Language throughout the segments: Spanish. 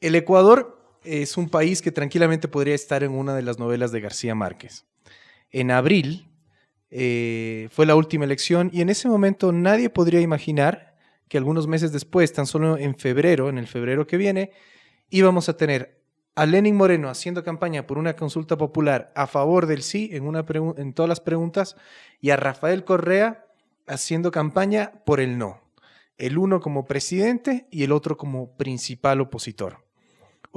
El Ecuador es un país que tranquilamente podría estar en una de las novelas de García Márquez. En abril fue la última elección y en ese momento nadie podría imaginar que algunos meses después, tan solo en febrero, en el febrero que viene, íbamos a tener a Lenín Moreno haciendo campaña por una consulta popular a favor del sí en todas las preguntas y a Rafael Correa haciendo campaña por el no. El uno como presidente y el otro como principal opositor.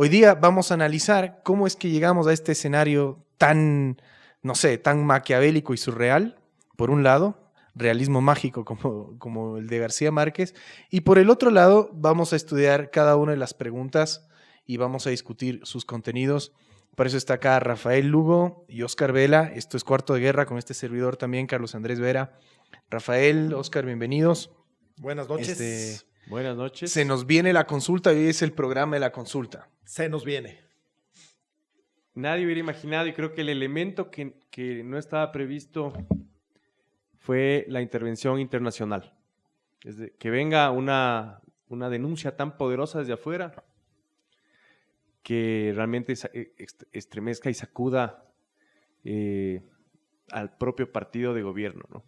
Hoy día vamos a analizar cómo es que llegamos a este escenario tan, no sé, tan maquiavélico y surreal, por un lado, realismo mágico como el de García Márquez, y por el otro lado vamos a estudiar cada una de las preguntas y vamos a discutir sus contenidos. Por eso está acá Rafael Lugo y Oscar Vela. Esto es Cuarto de Guerra con este servidor también, Carlos Andrés Vera. Rafael, Oscar, bienvenidos. Buenas noches. Buenas noches. Se nos viene la consulta y hoy es el programa de la consulta. Se nos viene. Nadie hubiera imaginado, y creo que el elemento que no estaba previsto fue la intervención internacional. Que venga una denuncia tan poderosa desde afuera que realmente estremezca y sacuda al propio partido de gobierno, ¿no?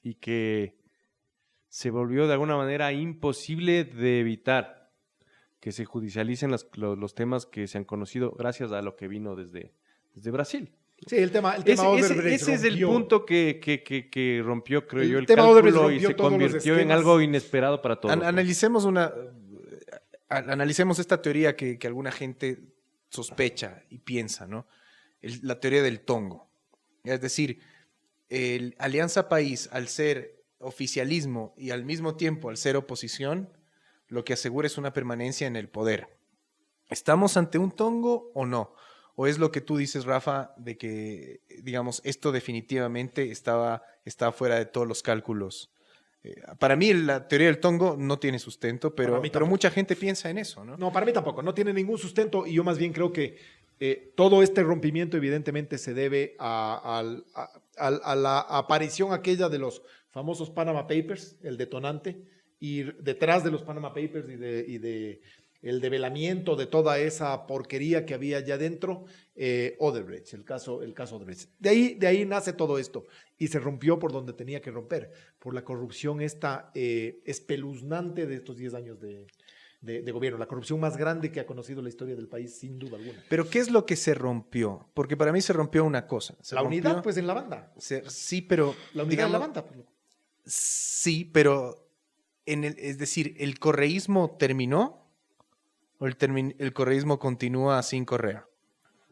Y que se volvió de alguna manera imposible de evitar que se judicialicen los temas que se han conocido gracias a lo que vino desde Brasil. Sí, el tema Odebrecht ese es el punto que rompió, creo yo, el tema cálculo y se convirtió en algo inesperado para todos. Analicemos esta teoría que alguna gente sospecha y piensa, ¿no? La teoría del tongo. Es decir, el Alianza País, al ser oficialismo y al mismo tiempo al ser oposición, lo que asegura es una permanencia en el poder. ¿Estamos ante un tongo o no? ¿O es lo que tú dices, Rafa, de que, digamos, esto definitivamente está fuera de todos los cálculos? Para mí la teoría del tongo no tiene sustento, pero mucha gente piensa en eso, ¿no? No, para mí tampoco, no tiene ningún sustento y yo más bien creo que todo este rompimiento evidentemente se debe a la aparición aquella de los famosos Panama Papers, el detonante, y detrás de los Panama Papers y de el develamiento de toda esa porquería que había allá adentro, Odebrecht, el caso Odebrecht. De ahí nace todo esto y se rompió por donde tenía que romper, por la corrupción esta espeluznante de estos 10 años de gobierno, la corrupción más grande que ha conocido la historia del país, sin duda alguna. Pero ¿qué es lo que se rompió? Porque para mí se rompió una cosa. Unidad, pues, en la banda. Sí, pero... La unidad en la banda. Pues. Sí, pero... es decir, ¿el correísmo terminó o el correísmo continúa sin Correa?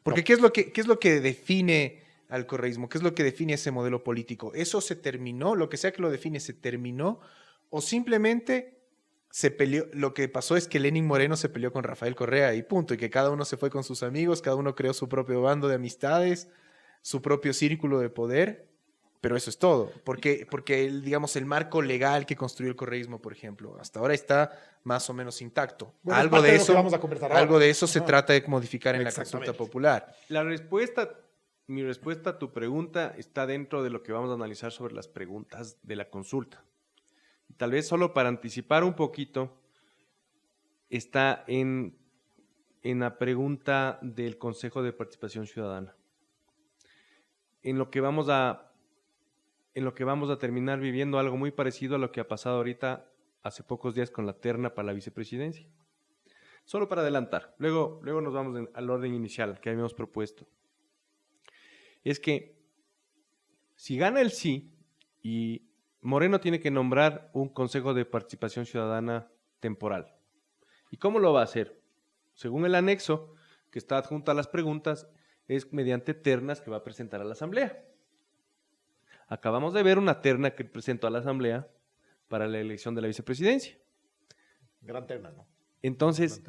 Porque no. ¿qué es lo que define al correísmo? ¿Qué es lo que define ese modelo político? ¿Eso se terminó? Lo que sea que lo define, ¿se terminó? ¿O simplemente se peleó? Lo que pasó es que Lenín Moreno se peleó con Rafael Correa y punto, y que cada uno se fue con sus amigos, cada uno creó su propio bando de amistades, su propio círculo de poder. Pero eso es todo, porque digamos, el marco legal que construyó el correísmo, por ejemplo, hasta ahora está más o menos intacto. Bueno, algo de eso se trata de modificar en la consulta popular. Mi respuesta a tu pregunta está dentro de lo que vamos a analizar sobre las preguntas de la consulta. Tal vez solo para anticipar un poquito, está en la pregunta del Consejo de Participación Ciudadana. En lo que vamos a terminar viviendo algo muy parecido a lo que ha pasado ahorita hace pocos días con la terna para la vicepresidencia. Solo para adelantar, luego nos vamos al orden inicial que habíamos propuesto. Es que si gana el sí y Moreno tiene que nombrar un Consejo de Participación Ciudadana temporal. ¿Y cómo lo va a hacer? Según el anexo que está adjunto a las preguntas, es mediante ternas que va a presentar a la Asamblea. Acabamos de ver una terna que presentó a la Asamblea para la elección de la vicepresidencia. Gran terna, ¿no? Entonces,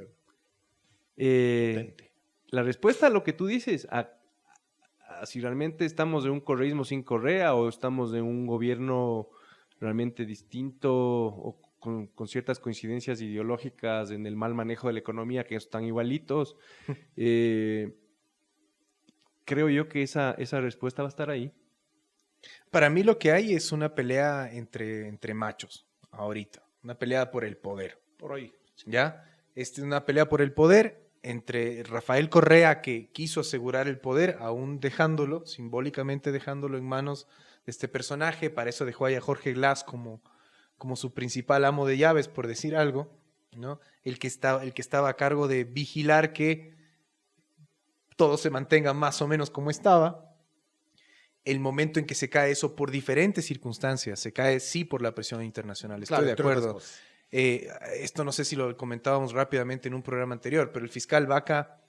la respuesta a lo que tú dices, a si realmente estamos en un correísmo sin Correa o estamos en un gobierno realmente distinto o con ciertas coincidencias ideológicas en el mal manejo de la economía que están igualitos, creo yo que esa respuesta va a estar ahí. Para mí lo que hay es una pelea entre machos ahorita, una pelea por el poder. Por ahí. ¿Ya? una pelea por el poder entre Rafael Correa, que quiso asegurar el poder, aún dejándolo, simbólicamente dejándolo en manos de este personaje. Para eso dejó ahí a Jorge Glass como su principal amo de llaves, por decir algo, ¿no? El que estaba a cargo de vigilar que todo se mantenga más o menos como estaba. El momento en que se cae eso por diferentes circunstancias, se cae sí por la presión internacional, estoy de acuerdo. Esto no sé si lo comentábamos rápidamente en un programa anterior, pero el fiscal Vaca,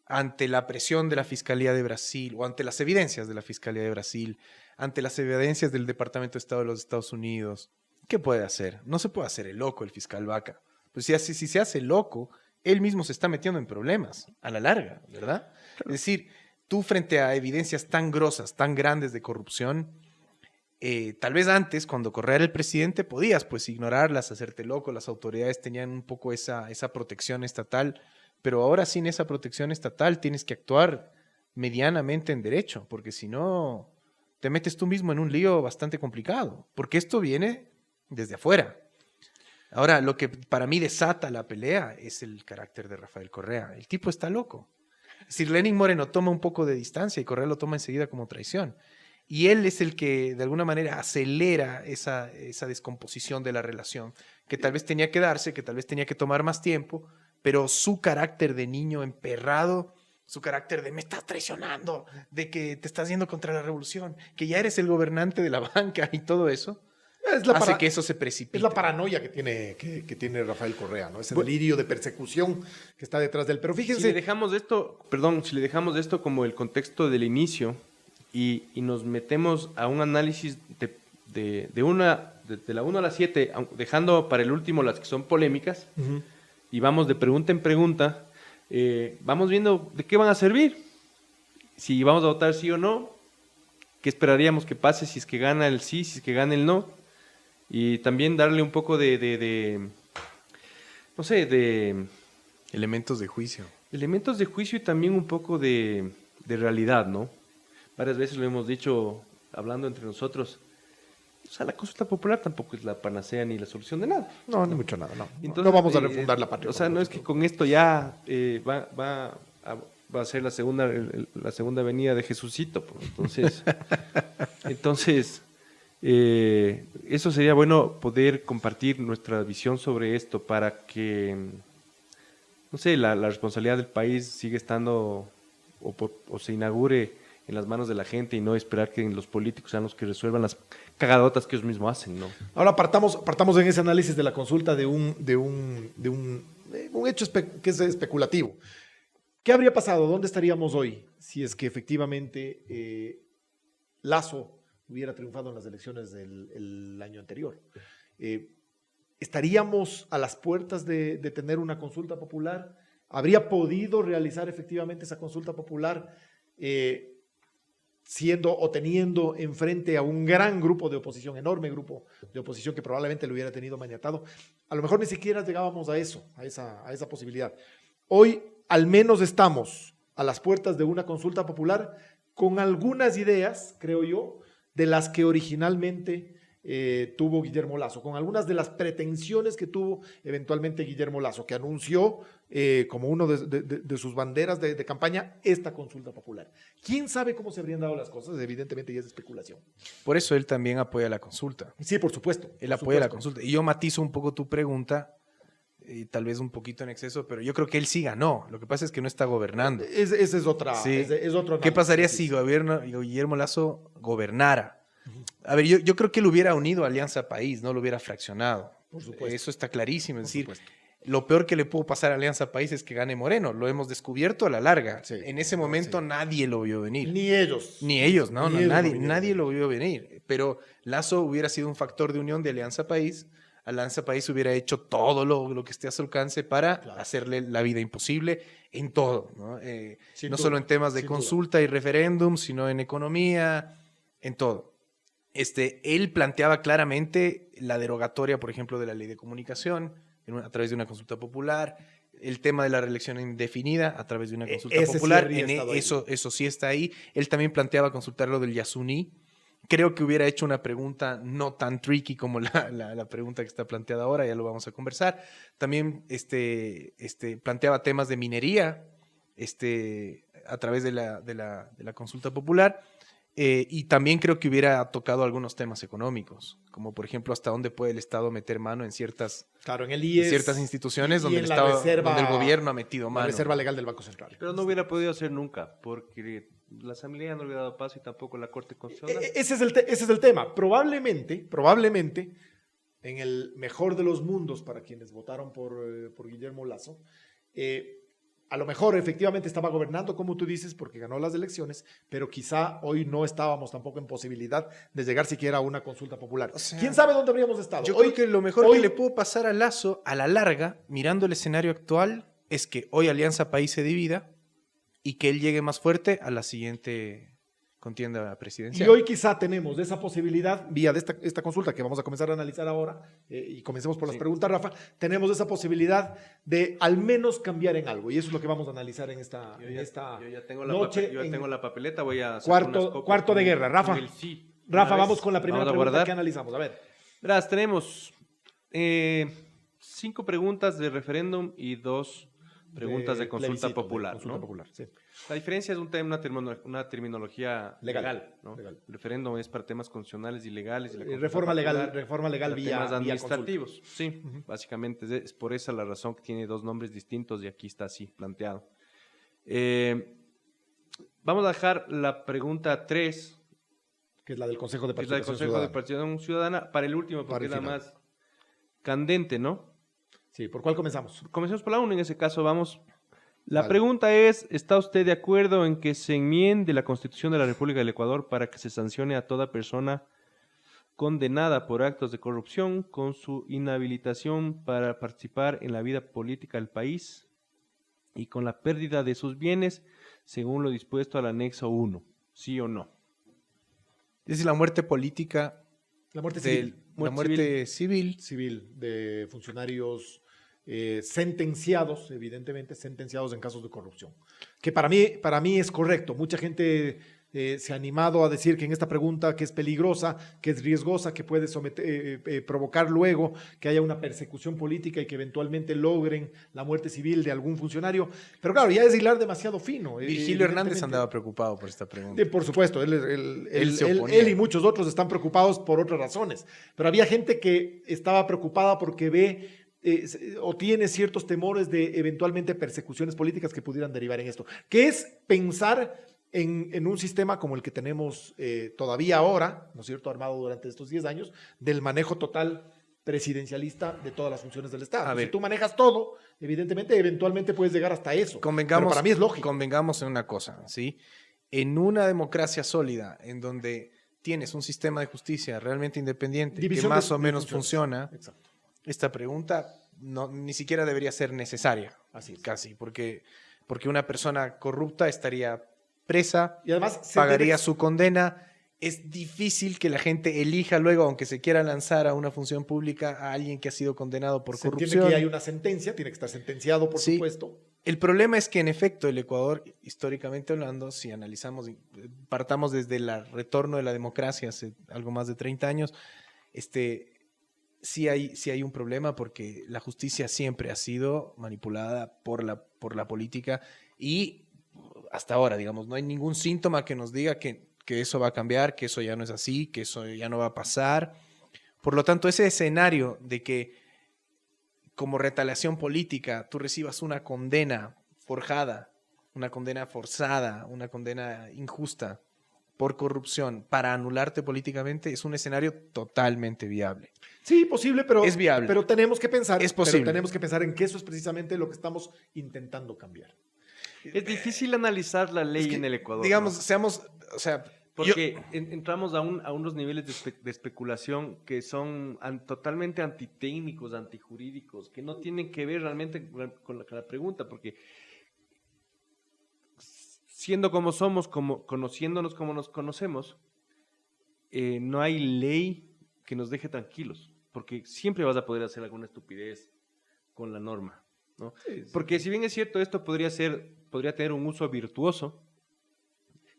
ante la presión de la Fiscalía de Brasil, o ante las evidencias de la Fiscalía de Brasil, ante las evidencias del Departamento de Estado de los Estados Unidos, ¿qué puede hacer? No se puede hacer el loco el fiscal Vaca. Pues si se hace loco, él mismo se está metiendo en problemas, a la larga, ¿verdad? Es decir, tú frente a evidencias tan grosas, tan grandes de corrupción, tal vez antes, cuando Correa era el presidente, podías pues ignorarlas, hacerte loco, las autoridades tenían un poco esa protección estatal, pero ahora sin esa protección estatal tienes que actuar medianamente en derecho, porque si no, te metes tú mismo en un lío bastante complicado, porque esto viene desde afuera. Ahora, lo que para mí desata la pelea es el carácter de Rafael Correa. El tipo está loco. Es decir, Lenín Moreno toma un poco de distancia y Correa lo toma enseguida como traición. Y él es el que de alguna manera acelera esa descomposición de la relación, que tal vez tenía que darse, que tal vez tenía que tomar más tiempo, pero su carácter de niño emperrado, su carácter de me estás traicionando, de que te estás yendo contra la revolución, que ya eres el gobernante de la banca y todo eso, hace que eso se precipite. Es la paranoia que tiene Rafael Correa, ¿no? Ese delirio de persecución que está detrás de él. Pero fíjense... Si le dejamos esto como el contexto del inicio y nos metemos a un análisis de la 1 a la 7, dejando para el último las que son polémicas, y vamos de pregunta en pregunta, vamos viendo de qué van a servir. Si vamos a votar sí o no, qué esperaríamos que pase si es que gana el sí, si es que gana el no. Y también darle un poco no sé, de... Elementos de juicio. Elementos de juicio y también un poco de realidad, ¿no? Varias veces lo hemos dicho, hablando entre nosotros. O sea, la consulta popular tampoco es la panacea ni la solución de nada. No, ni mucho nada, no. Entonces, no vamos a refundar la patria. O sea, no es que con esto ya va a ser la segunda venida de Jesucito. Pues. Entonces eso sería bueno poder compartir nuestra visión sobre esto para que, no sé, la responsabilidad del país siga estando o se inaugure en las manos de la gente y no esperar que los políticos sean los que resuelvan las cagadotas que ellos mismos hacen, ¿no? Ahora partamos en ese análisis de la consulta de un hecho que es especulativo. ¿Qué habría pasado? ¿Dónde estaríamos hoy si es que efectivamente Lasso hubiera triunfado en las elecciones del año anterior? ¿Estaríamos a las puertas de tener una consulta popular? ¿Habría podido realizar efectivamente esa consulta popular siendo o teniendo enfrente a un gran grupo de oposición, enorme grupo de oposición que probablemente lo hubiera tenido maniatado? A lo mejor ni siquiera llegábamos a eso, a esa posibilidad. Hoy al menos estamos a las puertas de una consulta popular con algunas ideas, creo yo, de las que originalmente tuvo Guillermo Lasso, con algunas de las pretensiones que tuvo eventualmente Guillermo Lasso, que anunció como uno de sus banderas de campaña esta consulta popular. ¿Quién sabe cómo se habrían dado las cosas? Evidentemente ya es especulación. Por eso él también apoya la consulta. Sí, por supuesto. Él apoya la consulta. Y yo matizo un poco tu pregunta, tal vez un poquito en exceso, pero yo creo que él sí ganó. Lo que pasa es que no está gobernando. Esa es otra. Sí. Es otro ¿Qué pasaría si Guillermo Lasso gobernara? A ver, yo creo que él hubiera unido a Alianza País, no lo hubiera fraccionado. Por supuesto. Eso está clarísimo. Es decir, lo peor que le pudo pasar a Alianza País es que gane Moreno. Lo hemos descubierto a la larga. Sí, en ese momento nadie lo vio venir. Ni ellos. Nadie lo vio venir. Pero Lasso hubiera sido un factor de unión de Alianza País. Alianza País hubiera hecho todo lo que esté a su alcance para hacerle la vida imposible en todo, ¿no? No solo en temas de consulta y referéndum, sino en economía, en todo. Él planteaba claramente la derogatoria, por ejemplo, de la ley de comunicación a través de una consulta popular, el tema de la reelección indefinida a través de una consulta popular, eso sí está ahí. Él también planteaba consultar lo del Yasuní, Creo que hubiera hecho una pregunta no tan tricky como la pregunta que está planteada ahora, ya lo vamos a conversar. También planteaba temas de minería a través de la consulta popular. Y también creo que hubiera tocado algunos temas económicos, como por ejemplo hasta dónde puede el Estado meter mano en ciertas, Claro, en el en IES. ciertas instituciones y donde en el la Estado, reserva- donde el gobierno ha metido La mano. Reserva Legal del Banco Central. Pero no hubiera podido hacer nunca, porque la Asamblea no le hubiera dado paso y tampoco la Corte Constitucional. Ese es el tema. Probablemente, en el mejor de los mundos para quienes votaron por Guillermo Lasso, a lo mejor efectivamente estaba gobernando, como tú dices, porque ganó las elecciones, pero quizá hoy no estábamos tampoco en posibilidad de llegar siquiera a una consulta popular. O sea, ¿Quién sabe dónde habríamos estado? Yo Hoy- creo que lo mejor hoy- que le pudo pasar a Lazo, a la larga, mirando el escenario actual, es que hoy Alianza País se divida y que él llegue más fuerte a la siguiente contienda Y presidencial. hoy quizá tenemos esa posibilidad, vía de esta consulta que vamos a comenzar a analizar ahora, y comencemos por las preguntas, Rafa, tenemos esa posibilidad de al menos cambiar en algo, y eso es lo que vamos a analizar en esta Yo ya tengo noche. tengo la papeleta, voy a hacer Cuarto de guerra. Rafa, Rafa, vamos con la primera pregunta que analizamos. A ver. Verás, tenemos 5 preguntas de referéndum y 2 preguntas de consulta plebiscito, popular. de consulta ¿no? popular, sí. La diferencia es una terminología legal, ¿no? Legal. El referéndum es para temas constitucionales y legales. Y la consulta Reforma legal para vía temas consulta. administrativos. Sí, básicamente es por esa la razón que tiene 2 nombres distintos y aquí está así planteado. Vamos a dejar la pregunta 3, Que es la del Consejo de que es la del Participación Consejo de Ciudadana. Participación Ciudadana, para el último, Para porque el es la final. más candente, ¿no? Sí, ¿por cuál comenzamos? Comencemos por la 1, en ese caso vamos. La Dale. pregunta es, ¿está usted de acuerdo en que se enmiende la Constitución de la República del Ecuador para que se sancione a toda persona condenada por actos de corrupción con su inhabilitación para participar en la vida política del país y con la pérdida de sus bienes según lo dispuesto al anexo 1? ¿Sí o no? Es la muerte política, La muerte la muerte civil. civil de funcionarios sentenciados, evidentemente, sentenciados en casos de corrupción. Que para mí es correcto. Mucha gente se ha animado a decir que en esta pregunta que es peligrosa, que es riesgosa, que puede provocar luego que haya una persecución política y que eventualmente logren la muerte civil de algún funcionario. Pero claro, ya es hilar demasiado fino. Virgilio Hernández evidentemente. andaba preocupado por esta pregunta. Por supuesto, se oponía. él y muchos otros están preocupados por otras razones, pero había gente que estaba preocupada porque ve o tiene ciertos temores de eventualmente persecuciones políticas que pudieran derivar en esto, que es pensar en un sistema como el que tenemos todavía ahora, ¿no es cierto?, armado durante estos 10 años, del manejo total presidencialista de todas las funciones del Estado. A ver. Si tú manejas todo, evidentemente, eventualmente puedes llegar hasta eso. Convengamos, pero para mí es lógico. Convengamos en una cosa, ¿sí? En una democracia sólida, en donde tienes un sistema de justicia realmente independiente, División que más de- o de menos funciones. funciona, Exacto. esta pregunta ni siquiera debería ser necesaria. Así es. Casi, porque una persona corrupta estaría presa, Y además pagaría su condena. Es difícil que la gente elija luego, aunque se quiera lanzar a una función pública, a alguien que ha sido condenado por se corrupción. entiende que hay una sentencia, tiene que estar sentenciado, por Sí. supuesto. El problema es que, en efecto, el Ecuador, históricamente hablando, si analizamos, partamos desde el retorno de la democracia hace algo más de 30 años, sí hay un problema porque la justicia siempre ha sido manipulada por la política y hasta ahora, digamos, no hay ningún síntoma que nos diga que eso va a cambiar, que eso ya no es así, que eso ya no va a pasar. Por lo tanto, ese escenario de que como retaliación política tú recibas una condena forjada, una condena forzada, una condena injusta por corrupción para anularte políticamente, es un escenario totalmente viable. Sí, posible, pero Es viable. Pero tenemos que pensar, Es posible. pero tenemos que pensar en que eso es precisamente lo que estamos intentando cambiar. Es difícil analizar la ley Es que, en el Ecuador. digamos, ¿no? seamos, o sea, Porque entramos a unos niveles de especulación que son totalmente antitécnicos, antijurídicos, que no tienen que ver realmente con la pregunta, porque siendo como somos, conociéndonos como nos conocemos, no hay ley que nos deje tranquilos, porque siempre vas a poder hacer alguna estupidez con la norma, ¿no? Porque si bien es cierto, esto podría tener un uso virtuoso,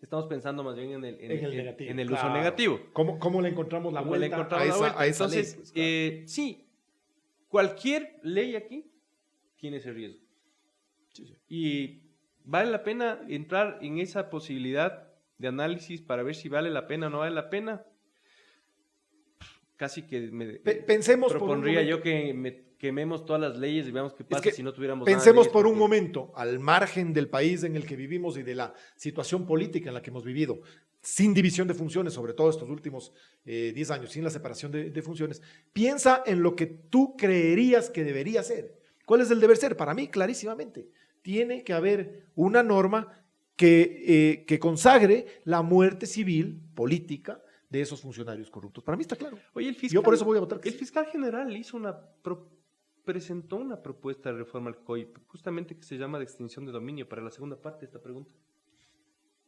Estamos pensando más bien En el negativo. en el Claro. uso negativo. ¿Cómo le encontramos la ¿Cómo le vuelta encontramos a la esa, vuelta? a esa Entonces, ley? Pues, claro. sí, cualquier ley aquí tiene ese riesgo. Y vale la pena entrar en esa posibilidad de análisis para ver si vale la pena o no vale la pena. Casi que Pensemos por un propondría momento. yo que quememos todas las leyes y veamos qué pasa que si no tuviéramos nada de Pensemos leyes, por un porque- momento, al margen del país en el que vivimos y de la situación política en la que hemos vivido, sin división de funciones, sobre todo estos últimos 10 años, sin la separación de funciones, piensa en lo que tú creerías que debería ser. ¿Cuál es el deber ser? Para mí, clarísimamente, tiene que haber una norma que consagre la muerte civil, política, de esos funcionarios corruptos. Para mí está claro. Oye, el fiscal, Yo por eso voy a votar que el sí. fiscal general presentó una propuesta de reforma al COI, justamente que se llama de extinción de dominio, para la segunda parte de esta pregunta.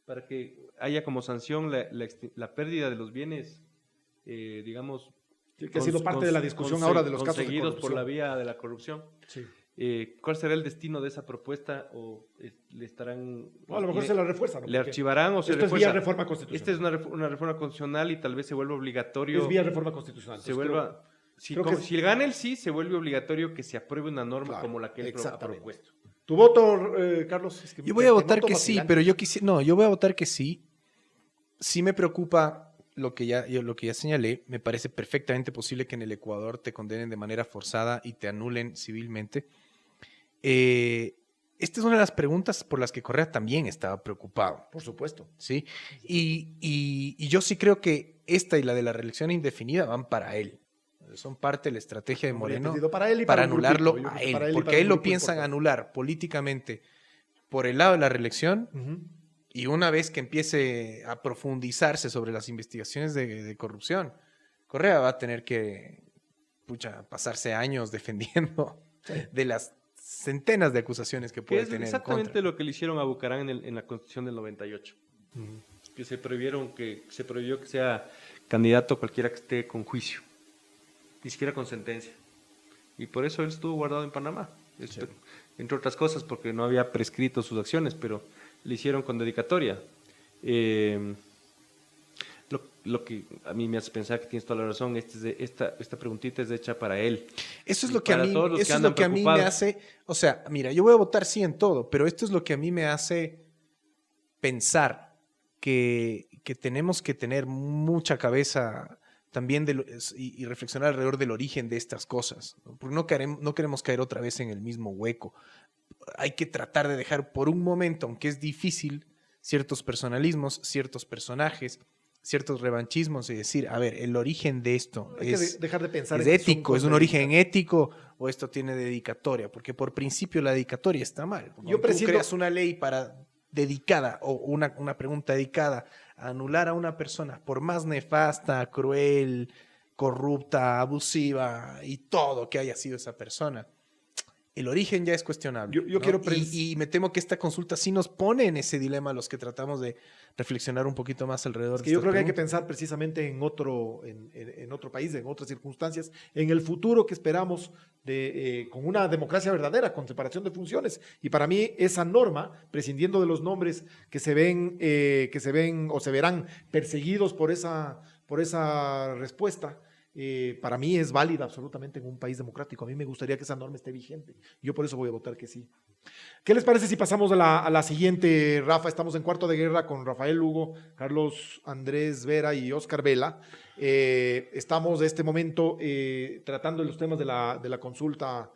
Para que haya como sanción la pérdida de los bienes, digamos, Que ha sido parte de la discusión ahora de los casos de conseguidos por la corrupción. vía de la corrupción. Sí. ¿Cuál será el destino de esa propuesta? ¿O le estarán... No, a lo mejor se la refuerza, ¿no? ¿Le Porque archivarán o se esto es refuerza? vía reforma constitucional. Esta es una reforma constitucional y tal vez se vuelva obligatorio... Es vía reforma constitucional. Se Entonces, vuelva... creo que si gana el sí, se vuelve obligatorio que se apruebe una norma Claro, como la que él ha exactamente. propuesto. ¿Tu voto, Carlos? Es que Yo voy a te votar noto que sí, vacilante. pero yo quisiera, no, yo voy a votar que sí. Sí me preocupa lo que ya señalé. Me parece perfectamente posible que en el Ecuador te condenen de manera forzada y te anulen civilmente. Esta es una de las preguntas por las que Correa también estaba preocupado, Por supuesto. ¿sí? Y yo sí creo que esta y la de la reelección indefinida van para él. Son parte de la estrategia de Hombre, Moreno entendido, para él y para para un anularlo grupito. Yo a creo que él, para él y porque para a un él lo grupo piensan importante. anular políticamente por el lado de la reelección. Ujú. Y una vez que empiece a profundizarse sobre las investigaciones de corrupción, Correa va a tener que pasarse años defendiendo de las centenas de acusaciones que Que puede es tener en exactamente contra. lo que le hicieron a Bucarán en la Constitución del 98. Que se prohibió que sea candidato cualquiera que esté con juicio, ni siquiera con sentencia. Y por eso él estuvo guardado en Panamá. Entre otras cosas, porque no había prescrito sus acciones, pero le hicieron con dedicatoria. Lo que a mí me hace pensar que tienes toda la razón, esta preguntita es hecha para él. Eso es Y lo que a para mí, todos los que eso es andan lo que a mí me preocupados. hace, o sea, mira, yo voy a votar sí en todo, pero esto es lo que a mí me hace pensar que tenemos que tener mucha cabeza también y reflexionar alrededor del origen de estas cosas, ¿no? Porque no queremos caer otra vez en el mismo hueco. Hay que tratar de dejar por un momento, aunque es difícil, ciertos personalismos, ciertos personajes, ciertos revanchismos y decir, a ver, el origen de esto Hay que dejar de pensar es en que son ético, es un origen contradictorias. ético o esto tiene dedicatoria, porque por principio la dedicatoria está mal. Cuando tú presiento- creas una ley dedicada o una pregunta dedicada a anular a una persona, por más nefasta, cruel, corrupta, abusiva y todo que haya sido esa persona, el origen ya es cuestionable. Yo ¿no? quiero y me temo que esta consulta sí nos pone en ese dilema a los que tratamos de reflexionar un poquito más alrededor Es de que yo estas creo que hay que preguntas. pensar precisamente en otro país, en otras circunstancias, en el futuro que esperamos con una democracia verdadera, con separación de funciones. Y para mí esa norma, prescindiendo de los nombres que se ven o se verán perseguidos por esa respuesta, para mí es válida absolutamente en un país democrático. A mí me gustaría que esa norma esté vigente. Yo por eso voy a votar que sí. ¿Qué les parece si pasamos a la siguiente, Rafa? Estamos en cuarto de guerra con Rafael Lugo, Carlos Andrés Vera y Oscar Vela. Estamos de este momento tratando los temas de la consulta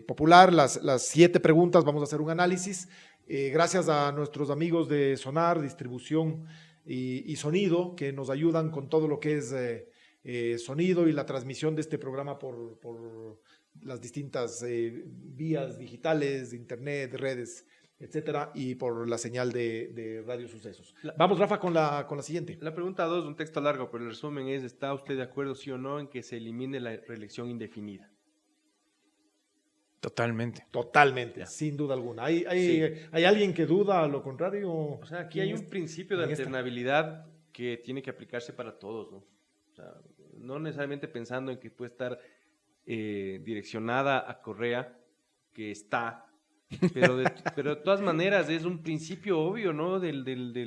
popular, las 7 preguntas, vamos a hacer un análisis. Gracias a nuestros amigos de Sonar, Distribución y Sonido, que nos ayudan con todo lo que es sonido y la transmisión de este programa por las distintas vías digitales, internet, redes, etcétera, y por la señal de Radio Sucesos. Vamos, Rafa, con la siguiente. La pregunta 2, un texto largo, pero el resumen es, ¿está usted de acuerdo, sí o no, en que se elimine la reelección indefinida? Totalmente. Totalmente, Ya. sin duda alguna. Sí. ¿Hay alguien que duda a lo contrario? O sea, aquí hay un principio de en esta? alternabilidad que tiene que aplicarse para todos, ¿no? O sea, no necesariamente pensando en que puede estar direccionada a Correa, que está Pero de todas maneras es un principio obvio, ¿no?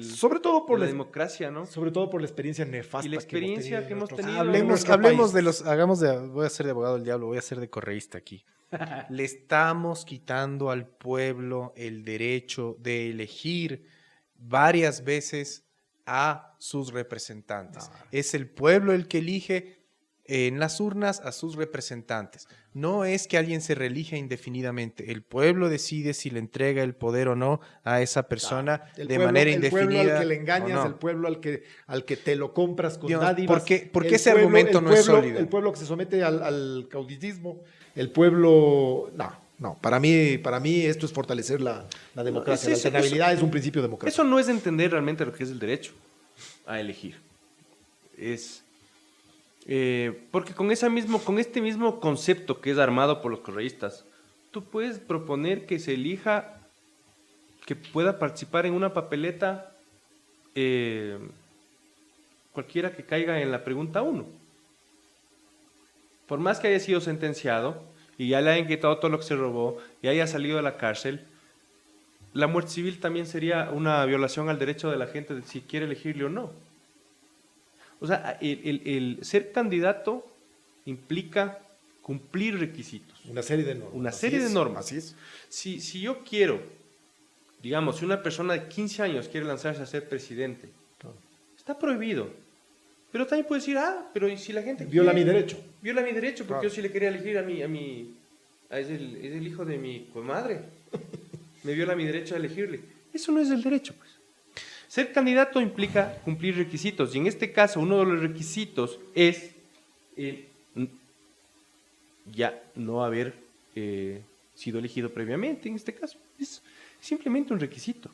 Sobre todo por de la la democracia, ¿no? Sobre todo por la experiencia nefasta Y la experiencia que hemos en nuestro- tenido. en Hablemos, nuestro hablemos país. de los, hagamos de, voy a ser de abogado del diablo, voy a ser de correísta aquí. Le estamos quitando al pueblo el derecho de elegir varias veces a sus representantes. No. Es el pueblo el que elige en las urnas a sus representantes. No es que alguien se reelija indefinidamente. El pueblo decide si le entrega el poder o no a esa persona El de pueblo- manera el indefinida. pueblo al que le o engañas, no. el pueblo al que te lo compras con Digamos, dádivas. ¿por qué el ese pueblo- argumento el no es pueblo- sólido? El pueblo que se somete al caudillismo, el pueblo... No, para mí esto es fortalecer la democracia. No, La alternabilidad es un principio democrático. Eso no es entender realmente lo que es el derecho a elegir. Porque con este mismo concepto que es armado por los correístas, tú puedes proponer que se elija, que pueda participar en una papeleta cualquiera que caiga en la pregunta 1. Por más que haya sido sentenciado y ya le hayan quitado todo lo que se robó y haya salido de la cárcel, la muerte civil también sería una violación al derecho de la gente de si quiere elegirle o no. O sea, el ser candidato implica cumplir requisitos. Una serie de normas. Una Así serie de es, normas. Así es. Si yo quiero, digamos, si una persona de 15 años quiere lanzarse a ser presidente, está prohibido. Pero también puede decir, pero ¿y si la gente Viola quiere? mi derecho. Viola mi derecho, porque Claro. yo sí le quería elegir es el hijo de mi comadre. Me viola mi derecho a elegirle. Eso no es el derecho, pues. Ser candidato implica cumplir requisitos, y en este caso uno de los requisitos es ya no haber sido elegido previamente, en este caso. Es simplemente un requisito.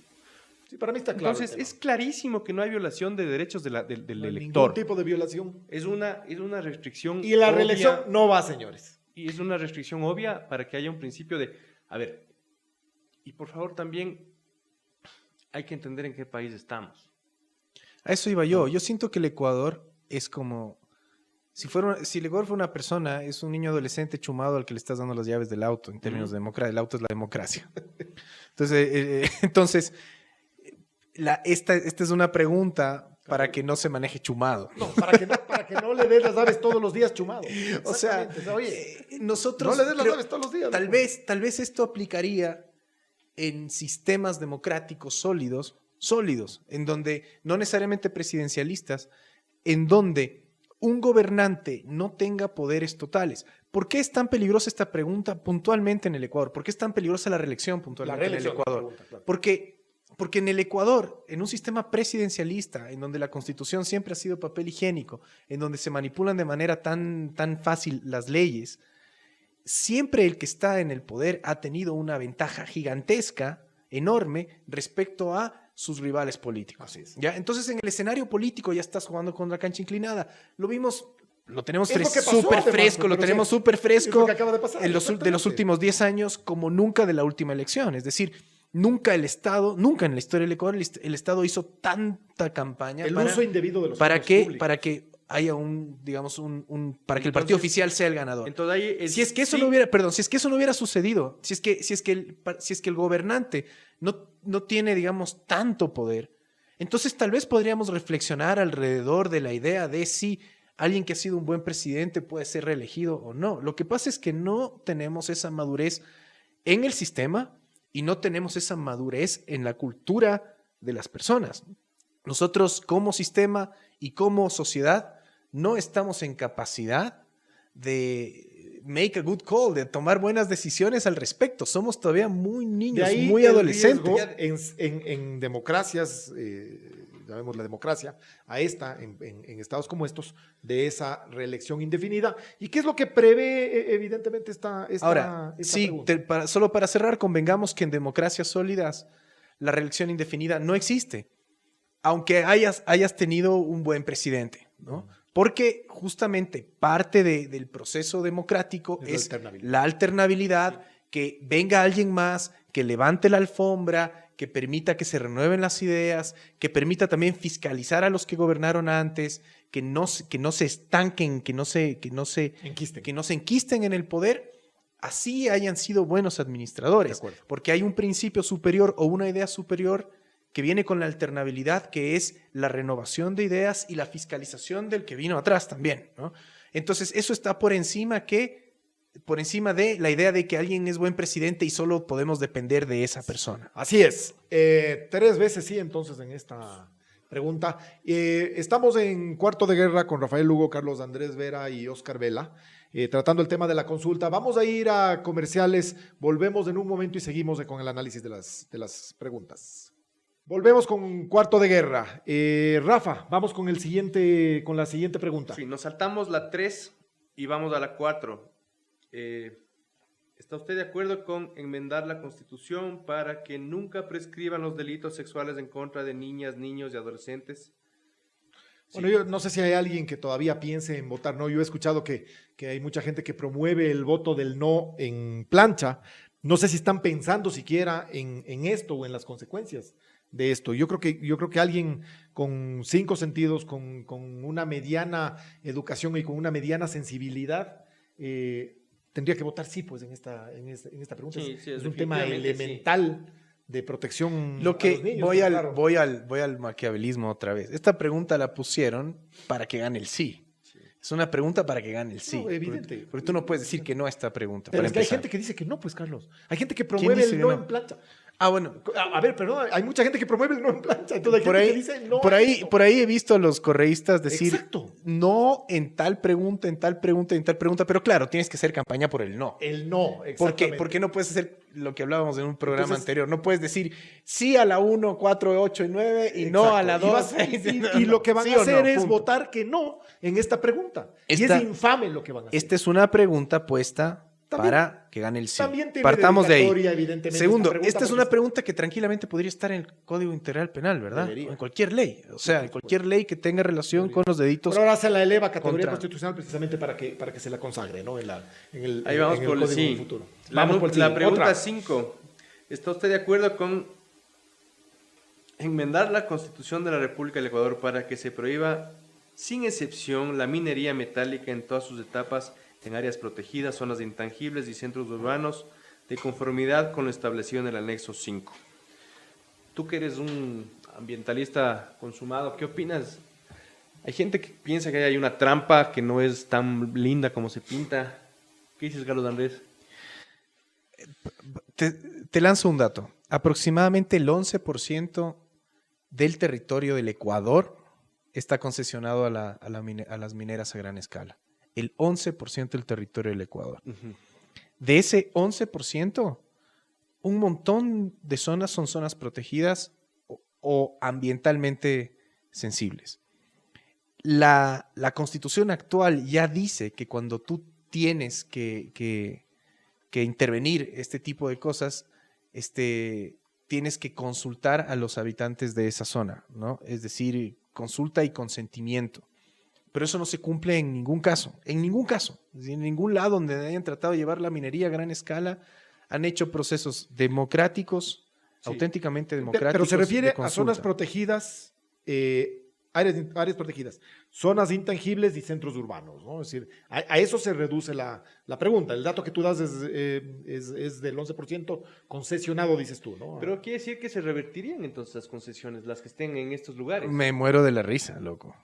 Sí, para mí está claro. Entonces, el tema. es clarísimo que no hay violación de derechos del No hay elector. ningún tipo de violación. Es una restricción Y la obvia, reelección no va, señores. y es una restricción obvia para que haya un principio de, a ver, y por favor también hay que entender en qué país estamos. A eso iba yo. Yo siento que el Ecuador es como... Si el Ecuador fuera una persona, es un niño adolescente chumado al que le estás dando las llaves del auto, en términos de democracia. El auto es la democracia. Entonces esta es una pregunta para que no se maneje chumado. No, para que no le des las aves todos los días chumado. O sea, Exactamente. Oye, nosotros... no le des las creo- aves todos los días. Tal loco. vez esto aplicaría en sistemas democráticos sólidos, en donde, no necesariamente presidencialistas, en donde un gobernante no tenga poderes totales. ¿Por qué es tan peligrosa esta pregunta puntualmente en el Ecuador? ¿Por qué es tan peligrosa la reelección puntualmente en el Ecuador? pregunta, claro. Porque en el Ecuador, en un sistema presidencialista, en donde la constitución siempre ha sido papel higiénico, en donde se manipulan de manera tan fácil las leyes, siempre el que está en el poder ha tenido una ventaja gigantesca, enorme, respecto a sus rivales políticos. Así es. ¿Ya? Entonces, en el escenario político ya estás jugando con la cancha inclinada. Lo vimos, lo tenemos Es lo que pasó, súper además, fresco, pero lo tenemos sí, súper es fresco lo que acaba de pasar, de los exactamente. últimos 10 años, como nunca de la última elección. Es decir, nunca en la historia del Ecuador, el Estado hizo tanta campaña El uso indebido de los para fondos que, públicos. para que haya para que el partido oficial sea el ganador. Entonces ahí Si es que eso sí, no hubiera sucedido, si es que el gobernante no tiene, digamos, tanto poder, entonces tal vez podríamos reflexionar alrededor de la idea de si alguien que ha sido un buen presidente puede ser reelegido o no. Lo que pasa es que no tenemos esa madurez en el sistema y no tenemos esa madurez en la cultura de las personas. Nosotros como sistema y como sociedad no estamos en capacidad de make a good call, de tomar buenas decisiones al respecto. Somos todavía muy De niños, ahí muy el adolescentes. riesgo en democracias, llamemos la democracia, en estados como estos, de esa reelección indefinida. ¿Y qué es lo que prevé, evidentemente, esta Ahora, sí, pregunta? solo para cerrar, convengamos que en democracias sólidas la reelección indefinida no existe, aunque hayas tenido un buen presidente, ¿no? Porque justamente parte del proceso democrático Es la es alternabilidad. la alternabilidad, que venga alguien más, que levante la alfombra, que permita que se renueven las ideas, que permita también fiscalizar a los que gobernaron antes, que no se estanquen, que no se Enquisten. enquisten en el poder. así hayan sido buenos administradores, De acuerdo. porque hay un principio superior o una idea superior que viene con la alternabilidad, que es la renovación de ideas y la fiscalización del que vino atrás también, ¿no? Entonces, eso está por encima de la idea de que alguien es buen presidente y solo podemos depender de esa persona. Así es. 3 veces sí, entonces, en esta pregunta. Estamos en Cuarto de Guerra con Rafael Lugo, Carlos Andrés Vera y Oscar Vela, tratando el tema de la consulta. Vamos a ir a comerciales, volvemos en un momento y seguimos con el análisis de las preguntas. Volvemos con Cuarto de Guerra. Rafa, vamos con la siguiente pregunta. Sí, nos saltamos la 3 y vamos a la 4. ¿Está usted de acuerdo con enmendar la Constitución para que nunca prescriban los delitos sexuales en contra de niñas, niños y adolescentes? Bueno, yo no sé si hay alguien que todavía piense en votar no. Yo he escuchado que hay mucha gente que promueve el voto del no en plancha. No sé si están pensando siquiera en esto o en las consecuencias de esto. Yo creo que alguien con 5 sentidos, con una mediana educación y con una mediana sensibilidad, tendría que votar sí, pues, en esta pregunta. Sí, sí, es un tema definitivamente elemental de protección Lo que a los niños. voy claro. al maquiavelismo otra vez. Esta pregunta la pusieron para que gane el sí. Es una pregunta para que gane el sí. No, evidente. Porque tú no puedes decir que no a esta pregunta. Pero para es que hay empezar. gente que dice que no, pues, Carlos. Hay gente que promueve dice el que no no? en plancha. Ah, bueno. A ver, perdón, hay mucha gente que promueve el no en plancha. Entonces hay Por gente ahí, que dice no. por a ahí, esto. por ahí he visto a los correístas decir Exacto. no en tal pregunta, en tal pregunta, en tal pregunta. Pero claro, tienes que hacer campaña por el no. El no, ¿Por qué? exactamente. Porque no puedes hacer lo que hablábamos en un programa Entonces- anterior. No puedes decir sí a la 1, 4, 8 y 9 y no a la 2. Y lo que van ¿Sí a o hacer no? es Punto. votar que no en esta pregunta. Y Esta- es infame lo que van a hacer. Esta es una pregunta puesta También- para que gane el sí. también tiene Partamos de ahí. dedicatoria, evidentemente, Segundo, esta pregunta, esta es porque una pregunta que tranquilamente podría estar en el Código Integral Penal, ¿verdad? Debería. O en cualquier ley. O sea, en cualquier ley que tenga relación con los delitos. Pero ahora se la eleva a categoría contra- constitucional precisamente para que se la consagre, ¿no? En el, Ahí vamos en el por el código sí. del futuro. La, Vamos por el sí. la pregunta Otra. 5. ¿Está usted de acuerdo con enmendar la Constitución de la República del Ecuador para que se prohíba, sin excepción, la minería metálica en todas sus etapas en áreas protegidas, zonas intangibles y centros urbanos, de conformidad con lo establecido en el anexo 5? Tú que eres un ambientalista consumado, ¿qué opinas? Hay gente que piensa que hay una trampa que no es tan linda como se pinta. ¿Qué dices, Carlos Andrés? Te lanzo un dato. Aproximadamente el 11% del territorio del Ecuador está concesionado a las mineras a gran escala. El 11% del territorio del Ecuador. De ese 11%, un montón de zonas son zonas protegidas o ambientalmente sensibles. La Constitución actual ya dice que cuando tú tienes que intervenir este tipo de cosas, tienes que consultar a los habitantes de esa zona, ¿no? Es decir, consulta y consentimiento. Pero eso no se cumple en ningún caso, en ningún caso. Es decir, en ningún lado donde hayan tratado de llevar la minería a gran escala han hecho procesos democráticos, Sí. auténticamente democráticos. Pero se refiere de a zonas consulta. protegidas, áreas protegidas, zonas intangibles y centros urbanos, ¿no? Es decir, a eso se reduce la pregunta. El dato que tú das es del 11% concesionado, dices tú, ¿no? Pero quiere decir que se revertirían entonces las concesiones, las que estén en estos lugares. Me muero de la risa, loco.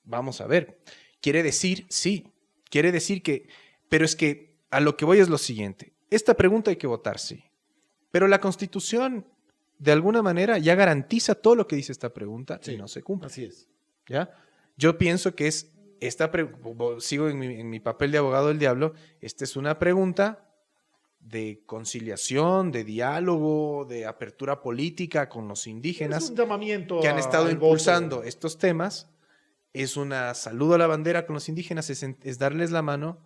Vamos a ver. Quiere decir, sí. Quiere decir que... Pero es que a lo que voy es lo siguiente. Esta pregunta hay que votar sí. Pero la Constitución, de alguna manera, ya garantiza todo lo que dice esta pregunta Sí, y no se cumple. así es. ¿Ya? Yo pienso que es... sigo en mi papel de abogado del diablo. Esta es una pregunta de conciliación, de diálogo, de apertura política con los indígenas Es un llamamiento que han estado al impulsando voto. estos temas. Es una saludo a la bandera con los indígenas, es darles la mano,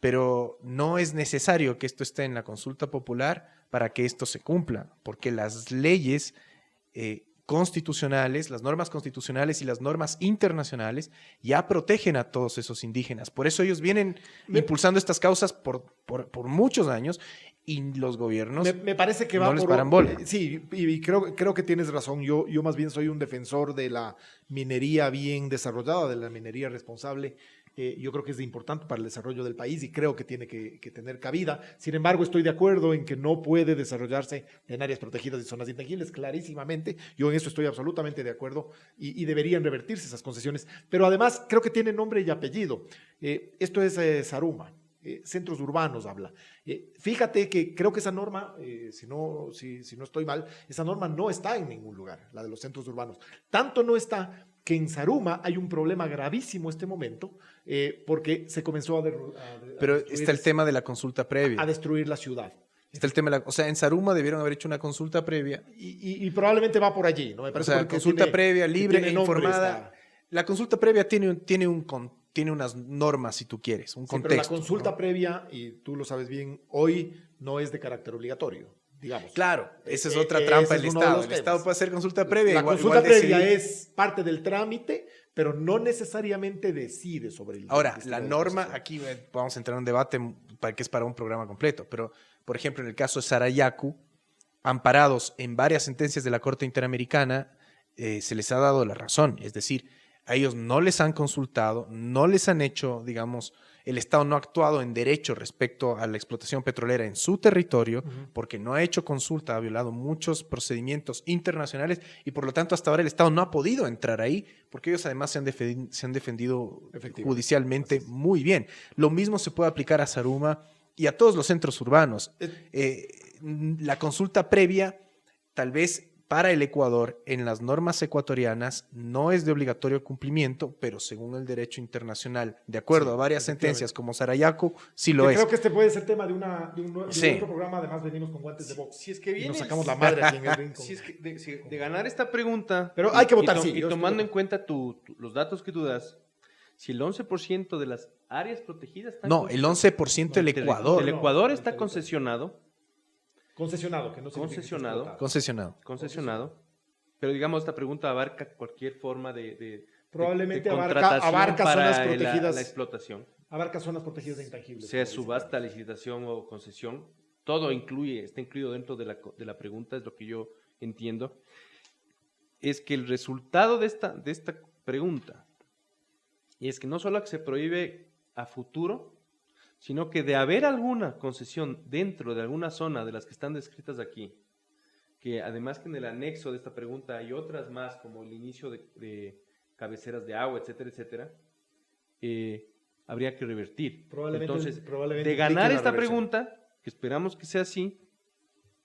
pero no es necesario que esto esté en la consulta popular para que esto se cumpla, porque las leyes constitucionales, las normas constitucionales y las normas internacionales ya protegen a todos esos indígenas. Por eso ellos vienen impulsando estas causas por muchos años y los gobiernos Me parece que va no les por... paran bola. Sí, y creo que tienes razón. Yo más bien soy un defensor de la minería bien desarrollada, de la minería responsable. Yo creo que es importante para el desarrollo del país y creo que tiene que tener cabida. Sin embargo, estoy de acuerdo en que no puede desarrollarse en áreas protegidas y zonas intangibles, clarísimamente. Yo en eso estoy absolutamente de acuerdo y deberían revertirse esas concesiones. Pero además creo que tiene nombre y apellido. Esto es Saruma. Centros urbanos habla. Fíjate que creo que esa norma, si no estoy mal, esa norma no está en ningún lugar, la de los centros urbanos. Tanto no está que en Saruma hay un problema gravísimo este momento, porque se comenzó Pero está el tema de la consulta previa. a destruir la ciudad. Está el tema o sea, en Saruma debieron haber hecho una consulta previa. Y probablemente va por allí, ¿no? Me O parece sea, porque consulta previa, libre e nombre informada. La consulta previa tiene unas normas, si tú quieres, un Sí, pero contexto. la consulta ¿no? previa, y tú lo sabes bien, hoy no es de carácter obligatorio, digamos. Claro, esa es otra trampa ese del es uno de Estado. los El temas. Estado puede hacer consulta previa. La igual consulta previa decidir. es parte del trámite, pero no necesariamente decide sobre el Ahora, estilo la de norma, concesión. aquí vamos a entrar en un debate que es para un programa completo, pero, por ejemplo, en el caso de Sarayaku, amparados en varias sentencias de la Corte Interamericana, se les ha dado la razón. Es decir, a ellos no les han consultado, no les han hecho, digamos, el Estado no ha actuado en derecho respecto a la explotación petrolera en su territorio, porque no ha hecho consulta, ha violado muchos procedimientos internacionales y por lo tanto hasta ahora el Estado no ha podido entrar ahí, porque ellos además se han defendido judicialmente muy bien. Lo mismo se puede aplicar a Saruma y a todos los centros urbanos. La consulta previa, tal vez para el Ecuador, en las normas ecuatorianas, no es de obligatorio cumplimiento, pero según el derecho internacional, de acuerdo a varias sentencias como Sarayaku, sí lo es. Creo que este puede ser tema de un Sí. otro programa, además venimos con guantes de box. Si es que Y viene, nos sacamos la madre aquí en el ring. si es que de ganar esta pregunta, Pero hay que votar, y sí, yo tomando estoy- en cuenta los datos que tú das, si el 11% de las áreas protegidas están No, el 11% del Ecuador. El Ecuador No, está no, concesionado, Concesionado, que no significa Concesionado. explotado. Concesionado. pero digamos esta pregunta abarca cualquier forma de Probablemente contratación abarca para zonas protegidas. la explotación, Abarca zonas protegidas de intangibles. sea como dice subasta, Carlos. licitación o concesión, todo está incluido dentro de la pregunta, es lo que yo entiendo. Es que el resultado de esta pregunta es que no solo que se prohíbe a futuro, sino que de haber alguna concesión dentro de alguna zona de las que están descritas aquí, que además que en el anexo de esta pregunta hay otras más, como el inicio de cabeceras de agua, etcétera, etcétera, habría que revertir. Entonces, probablemente de ganar implique la esta reversión. pregunta, que esperamos que sea así,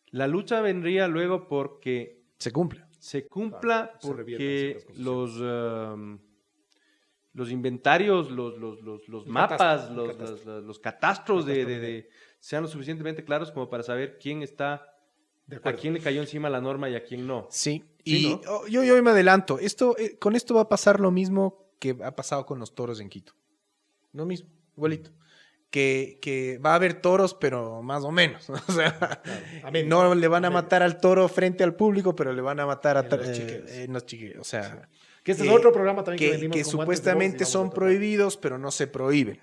la lucha vendría luego porque Se cumple. se cumpla, se reviertan porque ciertas concesiones. los inventarios, los mapas, los catastros sean lo suficientemente claros como para saber quién está, De a acuerdo. quién le cayó encima la norma y a quién no. Sí, Sí, y ¿no? yo me adelanto. Con esto va a pasar lo mismo que ha pasado con los toros en Quito. Lo mismo, igualito. Que va a haber toros, pero más o menos. O sea, Amén. no le van a Amén. matar al toro frente al público, pero le van a matar En los chiqueros. en los chiqueros. O sea, Que este es otro programa también que venimos con guantes de box, supuestamente digamos, son de tratar. prohibidos, pero no se prohíben.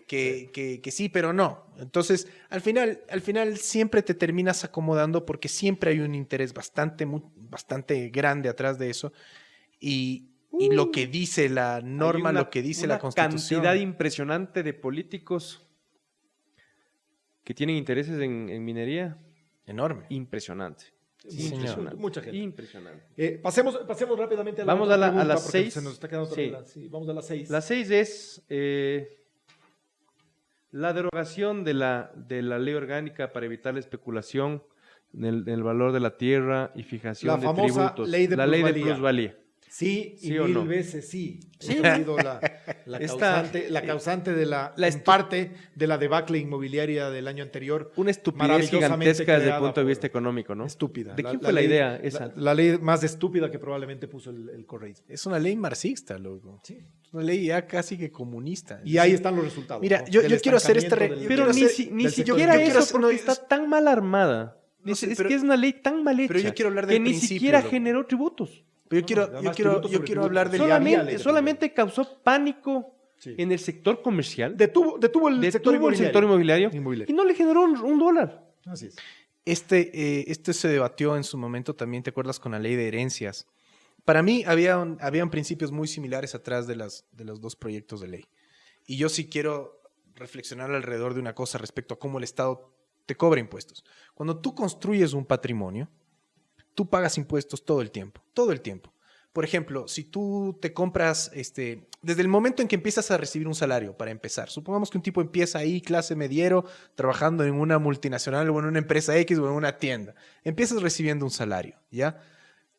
Que sí, pero no. Entonces, al final siempre te terminas acomodando porque siempre hay un interés bastante grande atrás de eso. Y lo que dice la norma, Hay una- lo que dice una la Constitución. cantidad impresionante de políticos que tienen intereses en minería. Enorme. Impresionante. Sí, señor. Impresionante. Mucha gente. Impresionante. Pasemos rápidamente a la Vamos otra a la- a pregunta, las porque 6. se nos está quedando Sí. sí, vamos a las 6. La 6 es la derogación de la ley orgánica para evitar la especulación en el valor de la tierra y fijación La de famosa tributos. ley de la ley de plusvalía. plusvalía. Sí, y ¿Sí o mil no? veces sí. Sí. Ha sido la Esta- causante de la la en parte de la debacle inmobiliaria del año anterior. Una estupidez Maravillosamente gigantesca desde el creada punto de por- vista económico, ¿no? Estúpida. ¿De quién fue la ley- idea esa? La ley más estúpida que probablemente puso el correísmo. Es una ley marxista, loco. Sí. Es una ley ya casi que comunista. Y ahí están los resultados. Mira, ¿no? yo Del quiero hacer estancamiento del- Pero quiero ni, hacer- si- ni del sector siquiera yo quiero eso, hacer- porque no, está tan mal armada. No sé, es pero- que es una ley tan mal hecha pero yo quiero hablar que del ni principio, siquiera loco. generó tributos. Pero No, yo además, quiero tributo sobre tributo. hablar del... Sola- había ley Solamente, de solamente causó pánico Sí. en el sector comercial, Detuvo el sector detuvo el sector inmobiliario Inmobiliario. y no le generó un dólar. Así es. Este se debatió en su momento también, ¿te acuerdas? Con la ley de herencias, Para mí habían principios muy similares atrás de los dos proyectos de ley. Y yo sí quiero reflexionar alrededor de una cosa respecto a cómo el Estado te cobra impuestos. Cuando tú construyes un patrimonio, tú pagas impuestos todo el tiempo, todo el tiempo. Por ejemplo, si tú te compras, desde el momento en que empiezas a recibir un salario, para empezar, supongamos que un tipo empieza ahí, clase mediero, trabajando en una multinacional o en una empresa X o en una tienda, empiezas recibiendo un salario, ¿ya?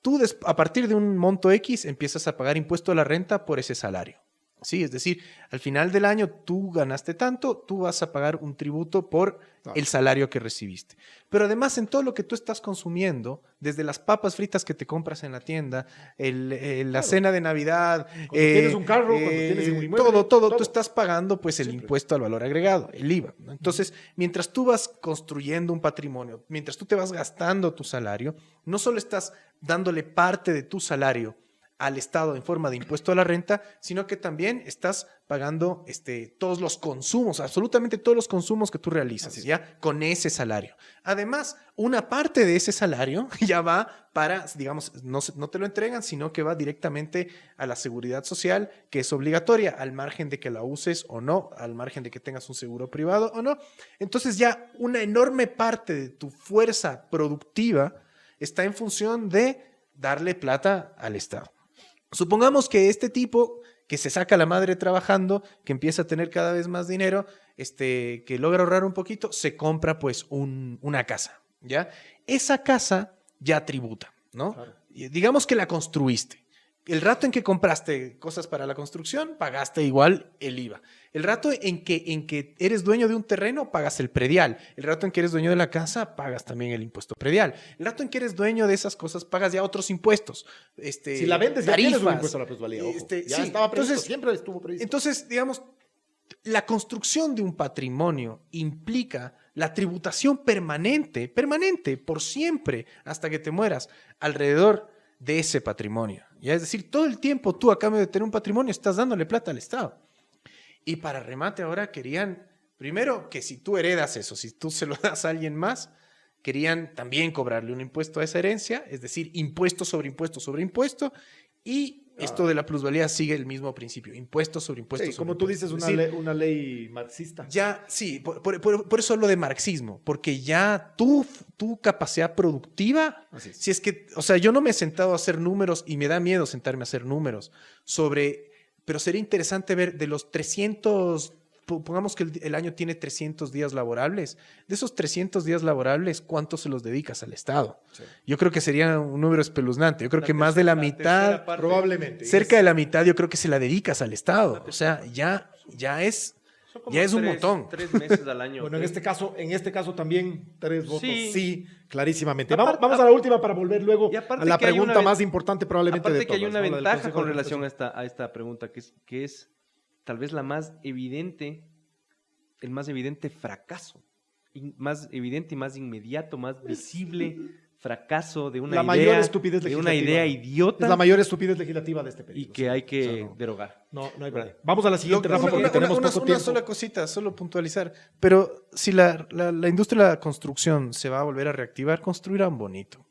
Tú a partir de un monto X empiezas a pagar impuesto a la renta por ese salario. Sí, es decir, al final del año tú ganaste tanto, tú vas a pagar un tributo por el salario que recibiste. Pero además en todo lo que tú estás consumiendo, desde las papas fritas que te compras en la tienda, la cena de Navidad, Cuando tienes un carro, cuando tienes un inmueble, todo, tú estás pagando pues el Siempre. impuesto al valor agregado, el IVA, ¿no? Entonces, mientras tú vas construyendo un patrimonio, mientras tú te vas gastando tu salario, no solo estás dándole parte de tu salario al Estado en forma de impuesto a la renta, sino que también estás pagando todos los consumos, absolutamente todos los consumos que tú realizas, ¿ya? Con ese salario. Además, una parte de ese salario ya va para, digamos, no te lo entregan, sino que va directamente a la seguridad social, que es obligatoria, al margen de que la uses o no, al margen de que tengas un seguro privado o no. Entonces ya una enorme parte de tu fuerza productiva está en función de darle plata al Estado. Supongamos que este tipo que se saca la madre trabajando, que empieza a tener cada vez más dinero, que logra ahorrar un poquito, se compra pues una casa, ¿ya? Esa casa ya tributa, ¿no? Claro. Digamos que la construiste. El rato en que compraste cosas para la construcción, pagaste igual el IVA. El rato en que eres dueño de un terreno, pagas el predial. El rato en que eres dueño de la casa, pagas también el impuesto predial. El rato en que eres dueño de esas cosas, pagas ya otros impuestos. Si la vendes, ya tienes un impuesto a la plusvalía. Ojo. Ya sí, estaba previsto, entonces, siempre estuvo previsto. Entonces, digamos, la construcción de un patrimonio implica la tributación permanente, por siempre, hasta que te mueras, alrededor de ese patrimonio. ¿Ya? Es decir, todo el tiempo tú, a cambio de tener un patrimonio, estás dándole plata al Estado. Y para remate ahora querían, primero, que si tú heredas eso, si tú se lo das a alguien más, querían también cobrarle un impuesto a esa herencia, es decir, impuesto sobre impuesto sobre impuesto, y esto de la plusvalía sigue el mismo principio, impuesto sobre impuesto Sí, sobre como tú impuesto. dices, Es decir, una ley marxista. ya, sí, por eso hablo de marxismo, porque ya tu capacidad productiva, Así es. si es que, o sea, yo no me he sentado a hacer números y me da miedo sentarme a hacer números pero sería interesante ver de los 300, pongamos que el año tiene 300 días laborables, de esos 300 días laborables, ¿cuántos se los dedicas al Estado? Sí. Yo creo que sería un número espeluznante, yo creo que más de la mitad, Probablemente. cerca de la mitad, yo creo que se la dedicas al Estado, o sea, ya es... Ya es un montón. 3 meses al año. Bueno, en este caso también 3 votos, Sí. sí, clarísimamente. Aparte- Vamos a la última para volver luego Y a aparte la que hay pregunta una más importante probablemente Aparte de que hay todas, una ¿no? La del ventaja Consejo con de relación Prestación. a esta pregunta, que es tal vez el más evidente fracaso. Más evidente y más inmediato, más visible fracaso de una La mayor idea, estupidez de una legislativa. idea idiota Es la mayor estupidez legislativa de este periodo. y que hay que O sea, derogar. no hay problema. Vamos a la siguiente, Rafa, porque tenemos poco una tiempo. sola cosita, solo puntualizar. Pero si la industria de la construcción se va a volver a reactivar, construirán bonito.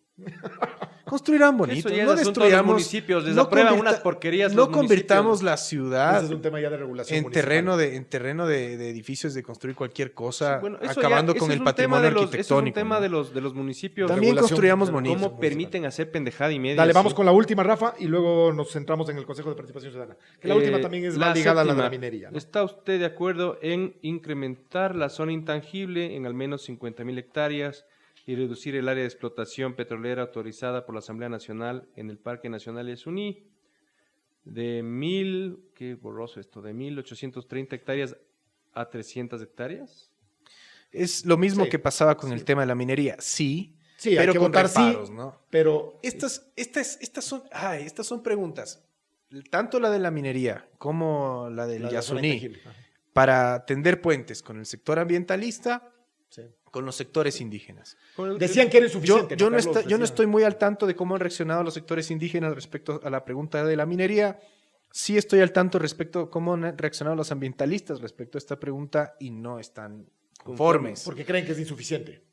Construirán bonito. Eso ya es No asunto de los destruyamos municipios, les aprueban unas porquerías No los convirtamos municipios. la ciudad Ese es un tema ya de regulación en municipal. terreno de edificios, de construir cualquier cosa, Sí, bueno, eso acabando ya- con ese el es un tema patrimonio de los- arquitectónico. Eso es un tema ¿no? de los municipios. También regulación construyamos de- bonito. ¿Cómo municipal. permiten hacer pendejada y media? Dale, vamos así? con la última, Rafa, y luego nos centramos en el Consejo de Participación Ciudadana. Que la última también es La ligada a la de séptima. la minería, ¿no? ¿Está usted de acuerdo en incrementar la zona intangible en al menos 50.000 hectáreas y reducir el área de explotación petrolera autorizada por la Asamblea Nacional en el Parque Nacional Yasuní de 1.830 hectáreas a 300 hectáreas? Es lo mismo Sí, que pasaba con sí. el tema de la minería. Sí, Sí, hay pero que con votar reparos, sí, ¿no? pero Estas son preguntas, tanto la de la minería como la del la de la zona Yasuní, intangible. Ajá, para tender puentes con el sector ambientalista, sí. con los sectores indígenas. Decían que era Yo, insuficiente. yo, no Carlos? está- yo no Decían. estoy muy al tanto de cómo han reaccionado los sectores indígenas respecto a la pregunta de la minería. Sí estoy al tanto respecto a cómo han reaccionado los ambientalistas respecto a esta pregunta y no están conformes. Porque creen que es insuficiente.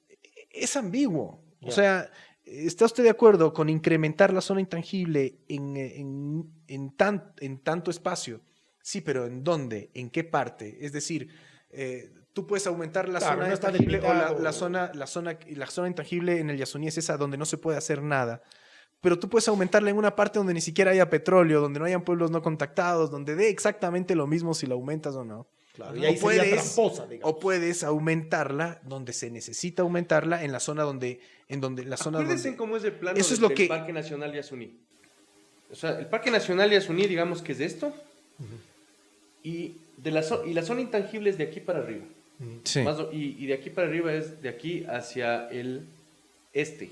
Es ambiguo. O Ya. sea, ¿Está usted de acuerdo con incrementar la zona intangible en tanto espacio? Sí, pero ¿en dónde? ¿En qué parte? Es decir, tú puedes aumentar la Claro, zona no está intangible o delimitado. la zona intangible en el Yasuní es esa donde no se puede hacer nada. Pero tú puedes aumentarla en una parte donde ni siquiera haya petróleo, donde no hayan pueblos no contactados, donde dé exactamente lo mismo si la aumentas o no. Claro, y ahí sería tramposa, digamos. O puedes aumentarla donde se necesita aumentarla en la zona donde Acuérdense cómo es el plano Eso es lo del que- Parque Nacional Yasuní. O sea, el Parque Nacional Yasuní, digamos que es esto, y la zona intangible es de aquí para arriba. Sí. Y de aquí para arriba es de aquí hacia el este,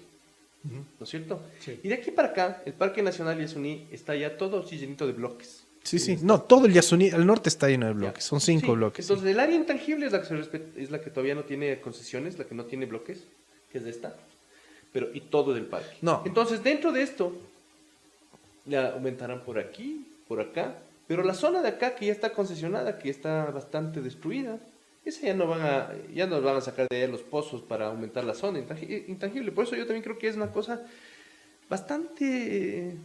¿no es cierto? Sí. Y de aquí para acá, el Parque Nacional Yasuní está ya todo llenito de bloques. Sí. No, todo el Yasuní, al norte está lleno de bloques. Son 5 Sí, bloques. Entonces, el área intangible es la es la que todavía no tiene concesiones, la que no tiene bloques, que es esta. Pero, y todo del parque. No. Entonces, dentro de esto, la aumentarán por aquí, por acá. Pero la zona de acá, que ya está concesionada, que está bastante destruida, esa ya no van a sacar de ahí los pozos para aumentar la zona intangible. Por eso yo también creo que es una cosa bastante...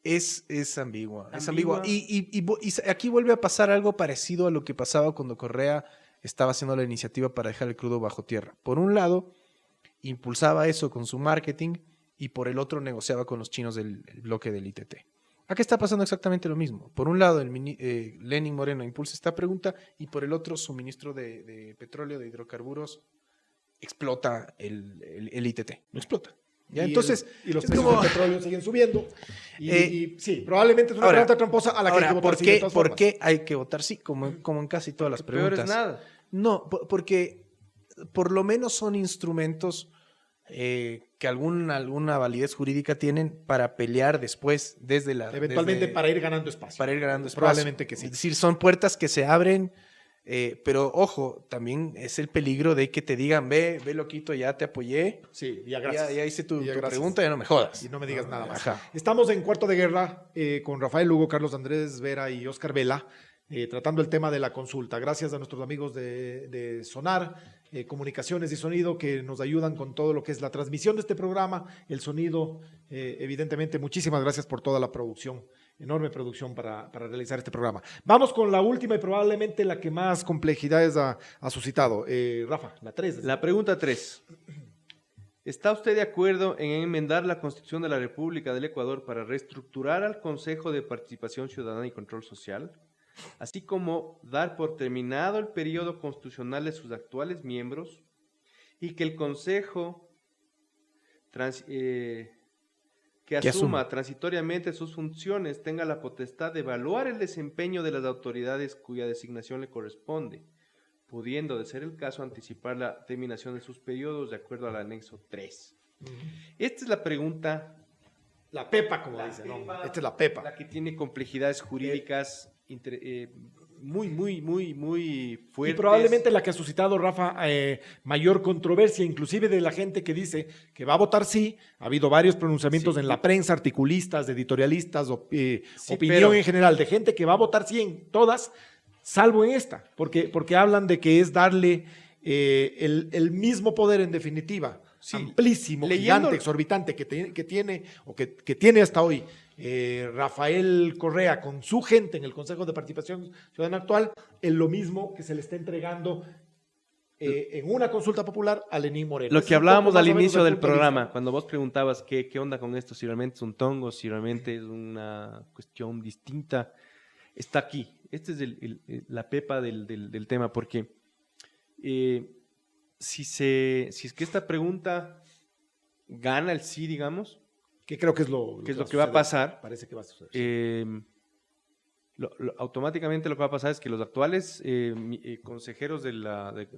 Es ambigua. Es Ambigua. ambigua. Y aquí vuelve a pasar algo parecido a lo que pasaba cuando Correa estaba haciendo la iniciativa para dejar el crudo bajo tierra. Por un lado, impulsaba eso con su marketing y por el otro negociaba con los chinos del el bloque del ITT. Acá está pasando exactamente lo mismo. Por un lado, Lenín Moreno impulsa esta pregunta y por el otro, su ministro de petróleo, de hidrocarburos, explota el ITT. Lo explota. ¿Ya? Entonces, Y los es precios como- del petróleo siguen subiendo. Y, Eh, y sí, probablemente es una ahora- pregunta tramposa a la que hay que votar ¿por sí de qué, todas por formas. qué hay que votar sí? Como en casi todas las Peor preguntas. es nada. No, porque por lo menos son instrumentos que alguna validez jurídica tienen para pelear después Eventualmente para ir ganando espacio. para ir ganando espacio. Probablemente que sí. Es decir, son puertas que se abren, pero ojo, también es el peligro de que te digan, ve loquito, ya te apoyé, Sí, ya gracias. ya hice tu Y ya gracias. pregunta, ya no me jodas. Y no me digas nada más. Ajá. Estamos en Cuarto de Guerra con Rafael Lugo, Carlos Andrés Vera y Oscar Vela, tratando el tema de la consulta. Gracias a nuestros amigos de Sonar, Comunicaciones y Sonido, que nos ayudan con todo lo que es la transmisión de este programa, el sonido, evidentemente. Muchísimas gracias por toda la producción, enorme producción para realizar este programa. Vamos con la última y probablemente la que más complejidades ha suscitado. Rafa, la 3. La pregunta 3. ¿Está usted de acuerdo en enmendar la Constitución de la República del Ecuador para reestructurar al Consejo de Participación Ciudadana y Control Social, así como dar por terminado el periodo constitucional de sus actuales miembros y que el Consejo que asuma transitoriamente sus funciones tenga la potestad de evaluar el desempeño de las autoridades cuya designación le corresponde, pudiendo, de ser el caso, anticipar la terminación de sus periodos de acuerdo al anexo 3? Esta es la pregunta, La Pepa, como La dice, ¿no? Pepa. Esta es la Pepa. la que tiene complejidades jurídicas muy Y fuertes. probablemente la que ha suscitado, Rafa, mayor controversia, inclusive de la gente que dice que va a votar sí. Ha habido varios pronunciamientos Sí. en la prensa, articulistas, editorialistas, Sí, opinión pero- en general, de gente que va a votar sí en todas, salvo en esta, porque hablan de que es darle el mismo poder en definitiva, Sí. amplísimo, Leyendo- gigante, exorbitante que tiene hasta hoy Rafael Correa con su gente en el Consejo de Participación Ciudadana actual, en lo mismo que se le está entregando en una consulta popular a Lenín Moreno. Lo Es que un poco hablábamos más al o menos inicio el del punto de programa, vista. cuando vos preguntabas qué onda con esto, si realmente es un tongo, si realmente es una cuestión distinta, está aquí. Esta es la pepa del tema, porque si es que esta pregunta gana el sí, digamos, Que creo que es lo que va a suceder. pasar. Parece que va a suceder. Automáticamente lo que va a pasar es que los actuales consejeros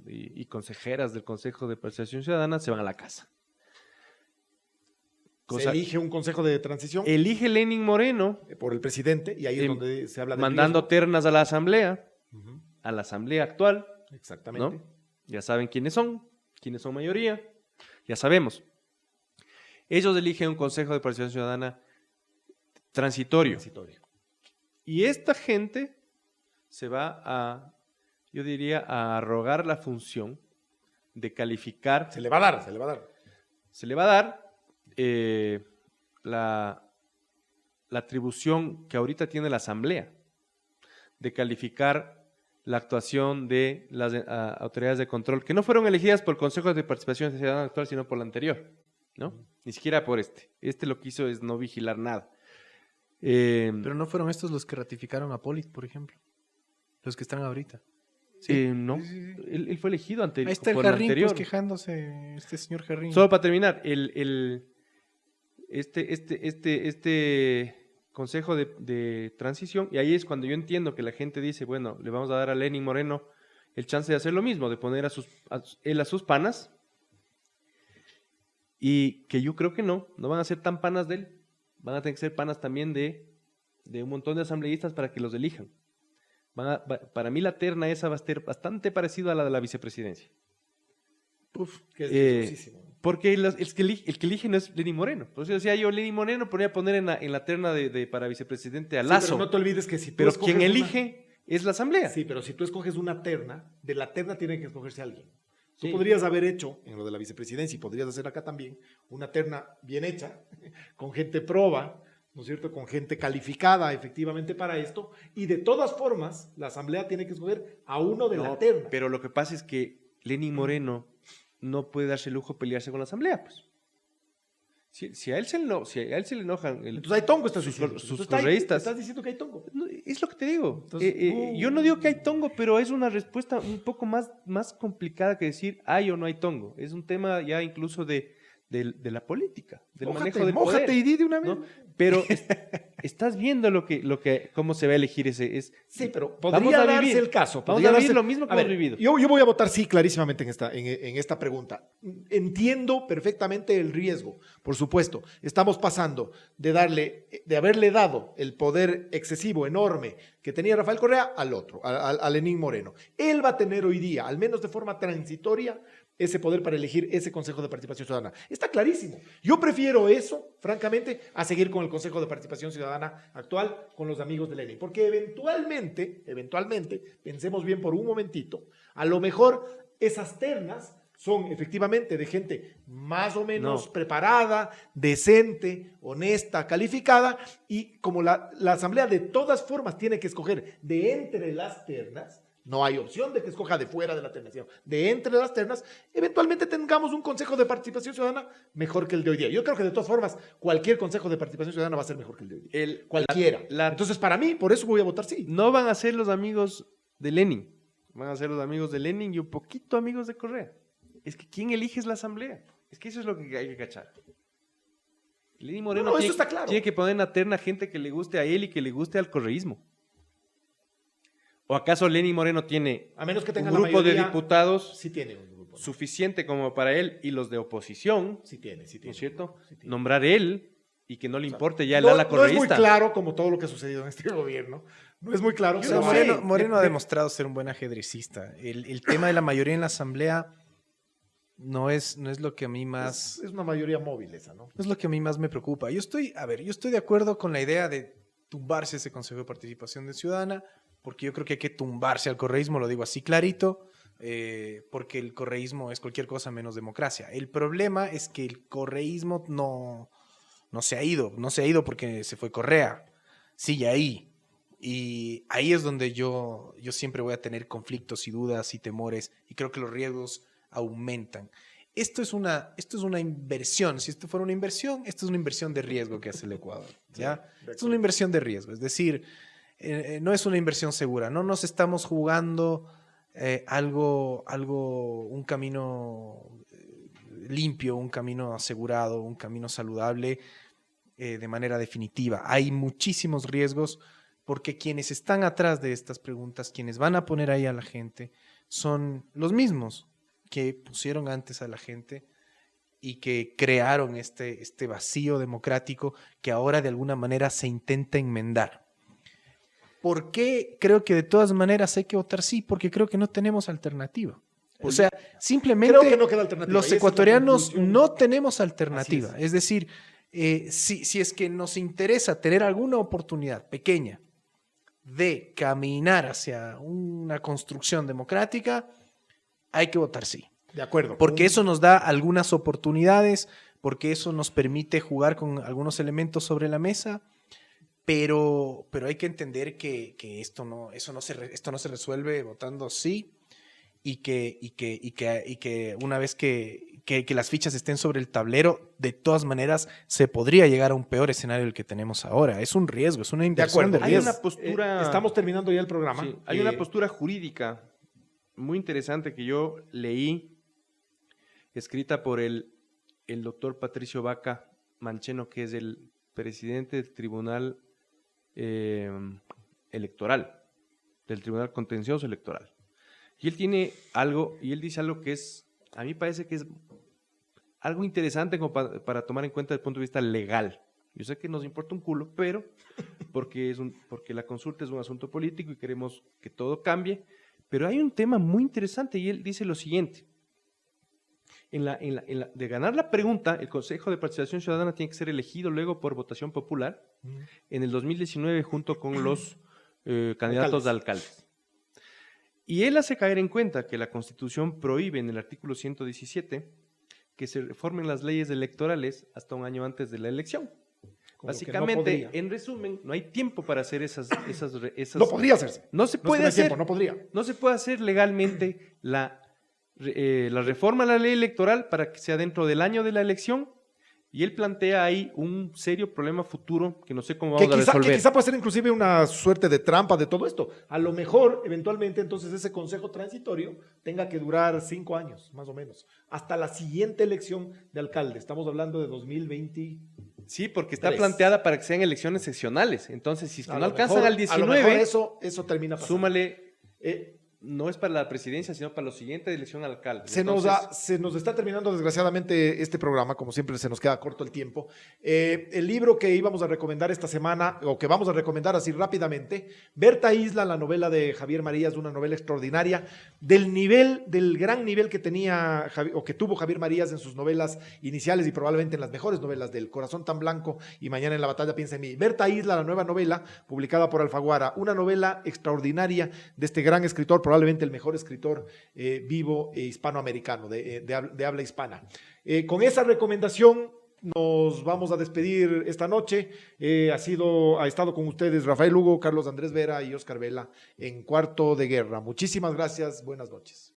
y consejeras del Consejo de Participación Ciudadana se van a la casa. Se elige un consejo de transición Elige Lenín Moreno por el presidente y ahí es em, donde se habla de mandando ternas a la asamblea Ujú, actual, exactamente. ¿no? Ya saben quiénes son mayoría, ya sabemos. Ellos eligen un Consejo de Participación Ciudadana transitorio. Transitorio. Y esta gente se va yo diría, a arrogar la función de calificar. Se le va a dar. Se le va a dar la atribución que ahorita tiene la Asamblea de calificar la actuación de las autoridades de control, que no fueron elegidas por el Consejo de Participación Ciudadana actual, sino por la anterior, ¿no? Ni siquiera por este. Este lo que hizo es no vigilar nada. Pero no fueron estos los que ratificaron a Polit, por ejemplo. Los que están ahorita. No, Sí. él fue elegido Ahí está el por el Jarrín, anterior. pues quejándose, este señor Jarrín. Solo para terminar, este consejo de transición, y ahí es cuando yo entiendo que la gente dice, bueno, le vamos a dar a Lenín Moreno el chance de hacer lo mismo, de poner él a sus panas, y que yo creo que no van a ser tan panas de él, van a tener que ser panas también de un montón de asambleístas para que los elijan. Para mí la terna esa va a estar bastante parecida a la de la vicepresidencia. Que es vistosísimo. Porque el que elige no es Lenín Moreno. Por eso decía yo, Lenín Moreno podría poner en la terna para vicepresidente a Lazo. Sí, pero no te olvides que si tú pero escoges quien elige es la Asamblea. Sí, pero si tú escoges una terna, de la terna tiene que escogerse alguien. Tú Sí. podrías haber hecho, en lo de la vicepresidencia, y podrías hacer acá también, una terna bien hecha, con gente proba, ¿no es cierto? Con gente calificada efectivamente para esto, y de todas formas, la Asamblea tiene que escoger a uno de la terna. Pero lo que pasa es que Lenín Moreno no puede darse el lujo de pelearse con la Asamblea, pues. Si a él se le enojan Entonces hay tongo, estás sus diciendo. Entonces, correístas. Estás diciendo que hay tongo. No, es lo que te digo. Entonces, Yo no digo que hay tongo, pero es una respuesta un poco más complicada que decir hay o no hay tongo. Es un tema ya incluso de la política, del manejo del poder. Mójate y di de una vez. ¿No? Pero estás viendo cómo se va a elegir ese. Sí, pero vamos podría a darse vivir el caso. Vamos podría a vivir darse- lo mismo que A ver, hemos vivido. Yo voy a votar sí clarísimamente en esta pregunta. Entiendo perfectamente el riesgo, por supuesto. Estamos pasando de haberle dado el poder excesivo, enorme, que tenía Rafael Correa al otro, a Lenín Moreno. Él va a tener hoy día, al menos de forma transitoria, ese poder para elegir ese Consejo de Participación Ciudadana. Está clarísimo. Yo prefiero eso, francamente, a seguir con el Consejo de Participación Ciudadana actual, con los amigos de Lenin. Porque eventualmente, pensemos bien por un momentito, a lo mejor esas ternas son efectivamente de gente más o menos preparada, decente, honesta, calificada, y como la Asamblea de todas formas tiene que escoger de entre las ternas, no hay opción de que escoja de fuera de la ternación. De entre las ternas, eventualmente tengamos un Consejo de Participación Ciudadana mejor que el de hoy día. Yo creo que de todas formas, cualquier Consejo de Participación Ciudadana va a ser mejor que el de hoy día. Cualquiera. Entonces, para mí, por eso voy a votar sí. No van a ser los amigos de Lenin. Van a ser los amigos de Lenin y un poquito amigos de Correa. Es que ¿quién elige es la Asamblea? Es que eso es lo que hay que cachar. Lenín Moreno eso está claro. tiene que poner en la terna gente que le guste a él y que le guste al correísmo. ¿O acaso Lenín Moreno tiene A menos que tenga un la grupo de mayoría, diputados sí tiene un grupo. suficiente como para él y los de oposición, Sí tiene. ¿no es cierto? Sí tiene. Nombrar él y que no le importe ya el No, ala no es correísta. muy claro como todo lo que ha sucedido en este gobierno. No es muy claro. O sea, Moreno ha demostrado ser un buen ajedrecista. El tema de la mayoría en la Asamblea no es lo que a mí más... Es una mayoría móvil esa, ¿no? No es lo que a mí más me preocupa. Yo estoy de acuerdo con la idea de tumbarse ese Consejo de Participación Ciudadana, porque yo creo que hay que tumbarse al correísmo, lo digo así clarito, porque el correísmo es cualquier cosa menos democracia. El problema es que el correísmo no se ha ido porque se fue Correa, sigue ahí. Y ahí es donde yo siempre voy a tener conflictos y dudas y temores, y creo que los riesgos aumentan. Esto es una inversión. Si esto fuera una inversión, esto es una inversión de riesgo que hace el Ecuador. ¿Ya? Esto es una inversión de riesgo. Es decir, no es una inversión segura. No nos estamos jugando un camino limpio, un camino asegurado, un camino saludable de manera definitiva. Hay muchísimos riesgos porque quienes están atrás de estas preguntas, quienes van a poner ahí a la gente, son los mismos que pusieron antes a la gente y que crearon este vacío democrático que ahora de alguna manera se intenta enmendar. ¿Por qué creo que de todas maneras hay que votar sí? Porque creo que no tenemos alternativa. O sea, simplemente Creo que no queda alternativa. los Y esa es la ecuatorianos conclusión. no tenemos alternativa. Así Es decir, si es que nos interesa tener alguna oportunidad pequeña de caminar hacia una construcción democrática, hay que votar sí. De acuerdo. Porque eso nos da algunas oportunidades porque eso nos permite jugar con algunos elementos sobre la mesa, pero hay que entender que esto no se resuelve votando sí, y que una vez que las fichas estén sobre el tablero, de todas maneras se podría llegar a un peor escenario del que tenemos ahora. Es un riesgo, es una inversión de acuerdo. Hay riesgo. una postura... estamos terminando ya el programa. Sí, hay una postura jurídica muy interesante que yo leí, escrita por el doctor Patricio Vaca Mancheno, que es el presidente del Tribunal Electoral, del Tribunal Contencioso Electoral. Y él dice algo que a mí parece que es algo interesante como para tomar en cuenta desde el punto de vista legal. Yo sé que nos importa un culo, pero porque la consulta es un asunto político y queremos que todo cambie, pero hay un tema muy interesante y él dice lo siguiente. De ganar la pregunta, el Consejo de Participación Ciudadana tiene que ser elegido luego por votación popular en el 2019 junto con los candidatos a alcaldes. Y él hace caer en cuenta que la Constitución prohíbe en el artículo 117 que se reformen las leyes electorales hasta un año antes de la elección. Como Básicamente, no en resumen, no hay tiempo para hacer esas no podría hacerse. No se No puede es que no hay hacer. tiempo, no podría. No se puede hacer legalmente la reforma a la ley electoral para que sea dentro del año de la elección. Y él plantea ahí un serio problema futuro que no sé cómo vamos a resolver. Que quizá puede ser inclusive una suerte de trampa de todo esto. A lo mejor, eventualmente, entonces ese consejo transitorio tenga que durar 5 años, más o menos, hasta la siguiente elección de alcalde. Estamos hablando de 2020. Sí, porque está planteada para que sean elecciones seccionales. Entonces, si es que no alcanzan al 19, a lo mejor eso termina pasando. Súmale, no es para la presidencia, sino para la siguiente elección al alcalde. Se nos está terminando desgraciadamente este programa, como siempre se nos queda corto el tiempo. El libro que íbamos a recomendar esta semana, o que vamos a recomendar así rápidamente, Berta Isla, la novela de Javier Marías, una novela extraordinaria, del gran nivel que tenía o que tuvo Javier Marías en sus novelas iniciales y probablemente en las mejores novelas del Corazón tan blanco y Mañana en la batalla piensa en mí. Berta Isla, la nueva novela publicada por Alfaguara, una novela extraordinaria de este gran escritor, probablemente el mejor escritor vivo e hispanoamericano, de habla hispana. Con esa recomendación nos vamos a despedir esta noche. Ha estado con ustedes Rafael Lugo, Carlos Andrés Vera y Oscar Vela en Cuarto de Guerra. Muchísimas gracias, buenas noches.